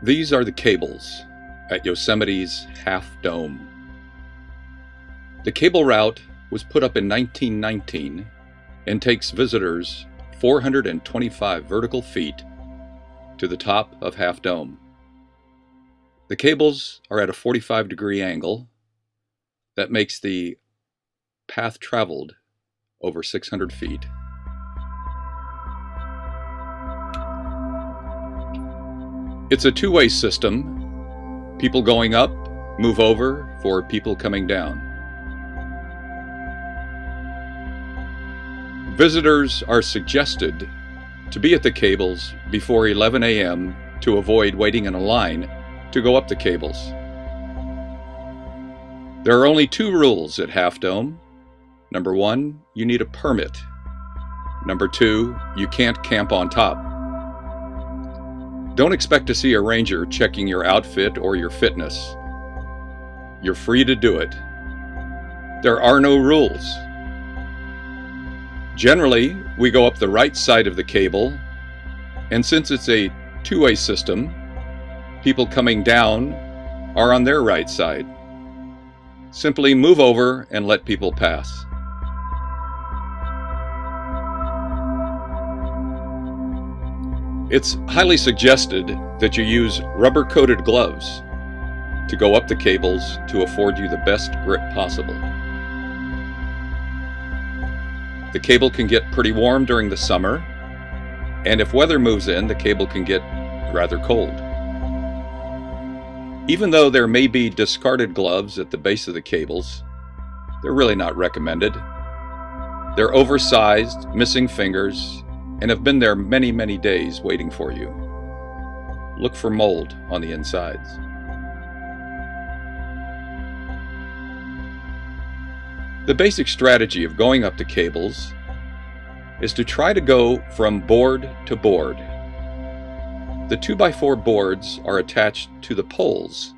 These are the cables at Yosemite's Half Dome. The cable route was put up in 1919 and takes visitors 425 vertical feet to the top of Half Dome. The cables are at a 45-degree angle. That makes the path traveled over 600 feet. It's a two-way system. People going up move over for people coming down. Visitors are suggested to be at the cables before 11 a.m. to avoid waiting in a line to go up the cables. There are only two rules at Half Dome. Number one, you need a permit. Number two, you can't camp on top. Don't expect to see a ranger checking your outfit or your fitness. You're free to do it. There are no rules. Generally, we go up the right side of the cable, and since it's a two-way system, people coming down are on their right side. Simply move over and let people pass. It's highly suggested that you use rubber-coated gloves to go up the cables to afford you the best grip possible. The cable can get pretty warm during the summer, and if weather moves in, the cable can get rather cold. Even though there may be discarded gloves at the base of the cables, they're really not recommended. They're oversized, missing fingers, and have been there many, many days waiting for you. Look for mold on the insides. The basic strategy of going up the cables is to try to go from board to board. The 2x4 boards are attached to the poles.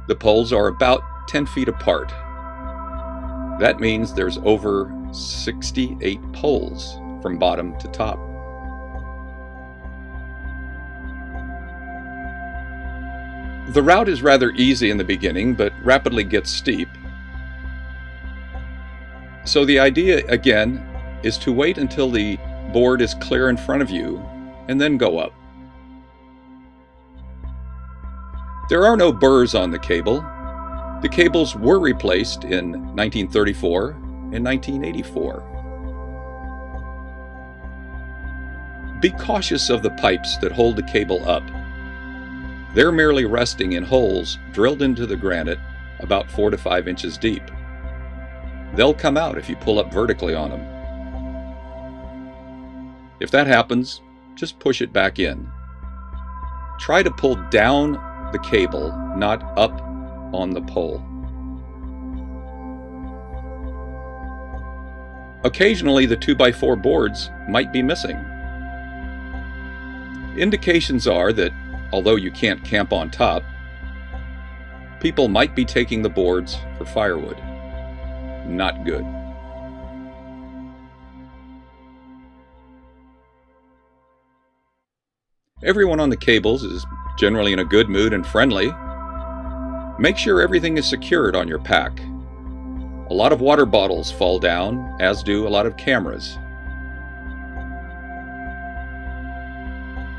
The poles are about 10 feet apart. That means there's over 68 poles from bottom to top. The route is rather easy in the beginning, but rapidly gets steep. So the idea, again, is to wait until the board is clear in front of you and then go up. There are no burrs on the cable. The cables were replaced in 1934 and 1984. Be cautious of the pipes that hold the cable up. They're merely resting in holes drilled into the granite about 4 to 5 inches deep. They'll come out if you pull up vertically on them. If that happens, just push it back in. Try to pull down the cable, not up on the pole. Occasionally, the 2x4 boards might be missing. Indications are that, although you can't camp on top, people might be taking the boards for firewood. Not good. Everyone on the cables is generally in a good mood and friendly. Make sure everything is secured on your pack. A lot of water bottles fall down, as do a lot of cameras.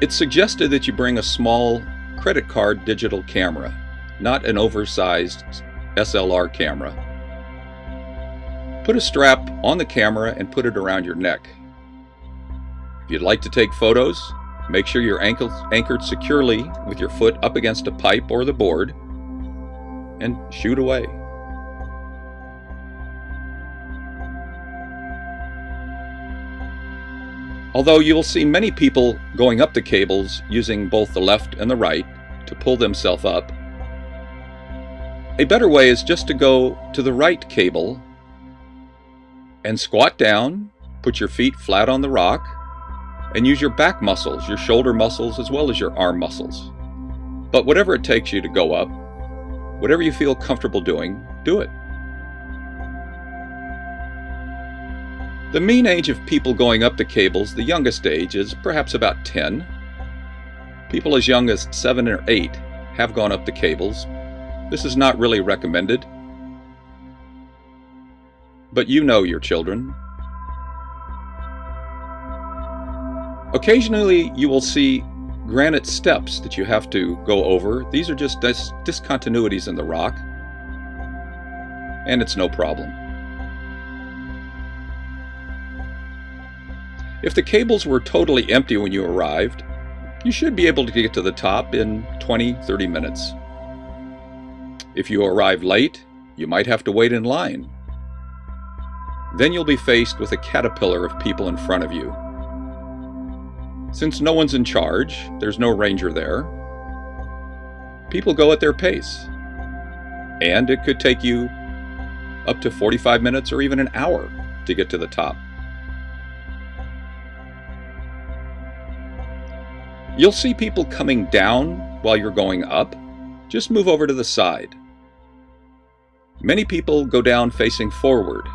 It's suggested that you bring a small credit card digital camera, not an oversized SLR camera. Put a strap on the camera and put it around your neck. If you'd like to take photos, make sure you're anchored securely with your foot up against a pipe or the board, and shoot away. Although you'll see many people going up the cables using both the left and the right to pull themselves up, a better way is just to go to the right cable and squat down, put your feet flat on the rock, and use your back muscles, your shoulder muscles, as well as your arm muscles. But whatever it takes you to go up, whatever you feel comfortable doing, do it. The mean age of people going up the cables, the youngest age, is perhaps about 10. People as young as 7 or 8 have gone up the cables. This is not really recommended, but you know your children. Occasionally you will see granite steps that you have to go over. These are just discontinuities in the rock, and it's no problem. If the cables were totally empty when you arrived, you should be able to get to the top in 20-30 minutes. If you arrive late, you might have to wait in line. Then you'll be faced with a caterpillar of people in front of you. Since no one's in charge, there's no ranger there, people go at their pace. And it could take you up to 45 minutes or even an hour to get to the top. You'll see people coming down while you're going up. Just move over to the side. Many people go down facing forward.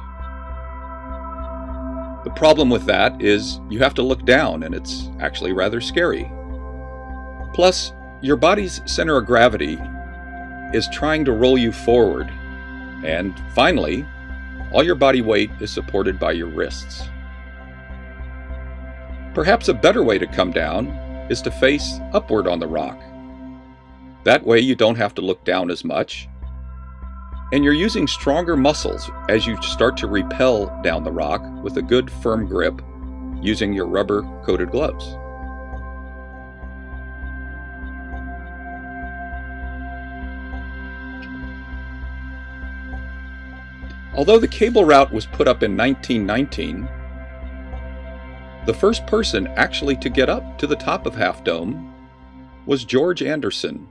The problem with that is you have to look down, and it's actually rather scary. Plus, your body's center of gravity is trying to roll you forward. And finally, all your body weight is supported by your wrists. Perhaps a better way to come down is to face upward on the rock. That way you don't have to look down as much, and you're using stronger muscles as you start to rappel down the rock with a good firm grip using your rubber-coated gloves. Although the cable route was put up in 1919, the first person actually to get up to the top of Half Dome was George Anderson.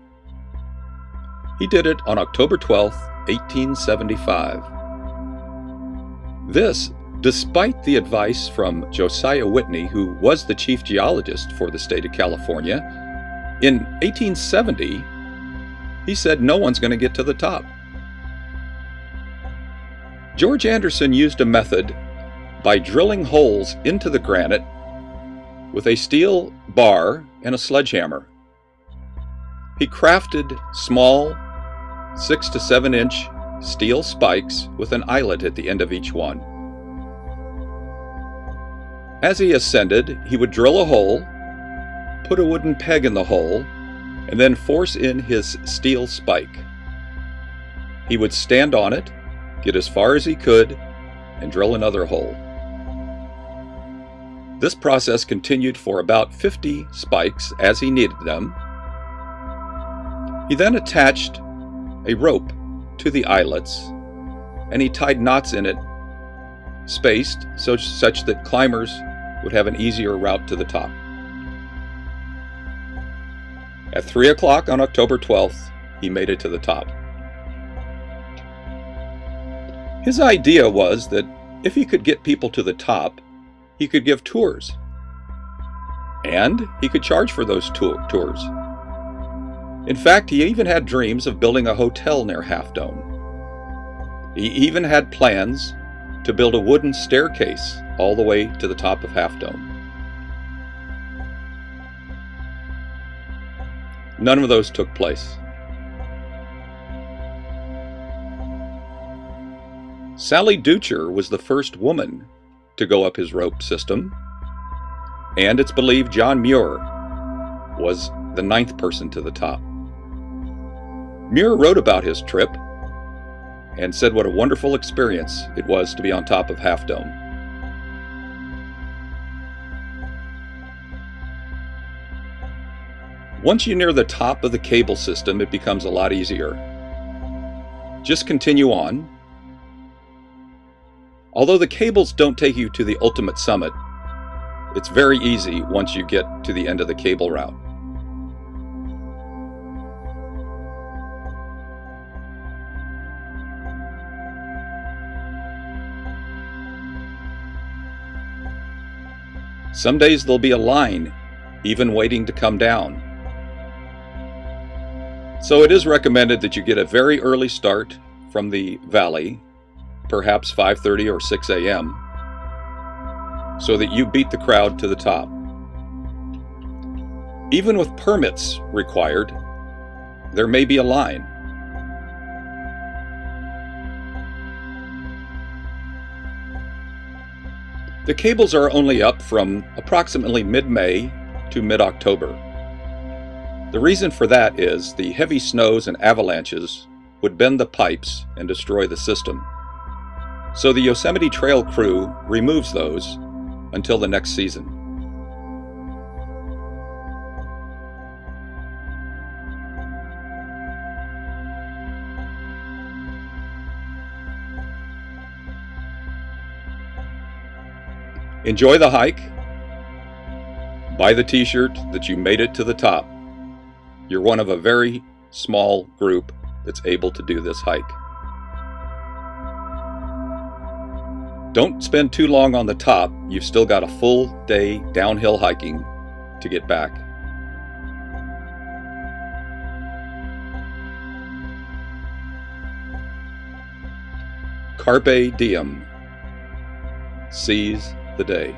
He did it on October 12, 1875. This, despite the advice from Josiah Whitney, who was the chief geologist for the state of California. In 1870, he said no one's going to get to the top. George Anderson used a method by drilling holes into the granite with a steel bar and a sledgehammer. He crafted small 6 to 7 inch steel spikes with an eyelet at the end of each one. As he ascended, he would drill a hole, put a wooden peg in the hole, and then force in his steel spike. He would stand on it, get as far as he could, and drill another hole. This process continued for about 50 spikes as he needed them. He then attached a rope to the eyelets, and he tied knots in it, spaced such that climbers would have an easier route to the top. At 3 o'clock on October 12th, he made it to the top. His idea was that if he could get people to the top, he could give tours. And he could charge for those tours. In fact, he even had dreams of building a hotel near Half Dome. He even had plans to build a wooden staircase all the way to the top of Half Dome. None of those took place. Sally Dutcher was the first woman to go up his rope system, and it's believed John Muir was the 9th person to the top. Muir wrote about his trip and said what a wonderful experience it was to be on top of Half Dome. Once you're near the top of the cable system, it becomes a lot easier. Just continue on. Although the cables don't take you to the ultimate summit, it's very easy once you get to the end of the cable route. Some days there'll be a line, even waiting to come down. So it is recommended that you get a very early start from the valley, perhaps 5:30 or 6 a.m., so that you beat the crowd to the top. Even with permits required, there may be a line. The cables are only up from approximately mid-May to mid-October. The reason for that is the heavy snows and avalanches would bend the pipes and destroy the system. So the Yosemite Trail crew removes those until the next season. Enjoy the hike. Buy the t-shirt that you made it to the top. You're one of a very small group that's able to do this hike. Don't spend too long on the top. You've still got a full day downhill hiking to get back. Carpe diem. Seize the day.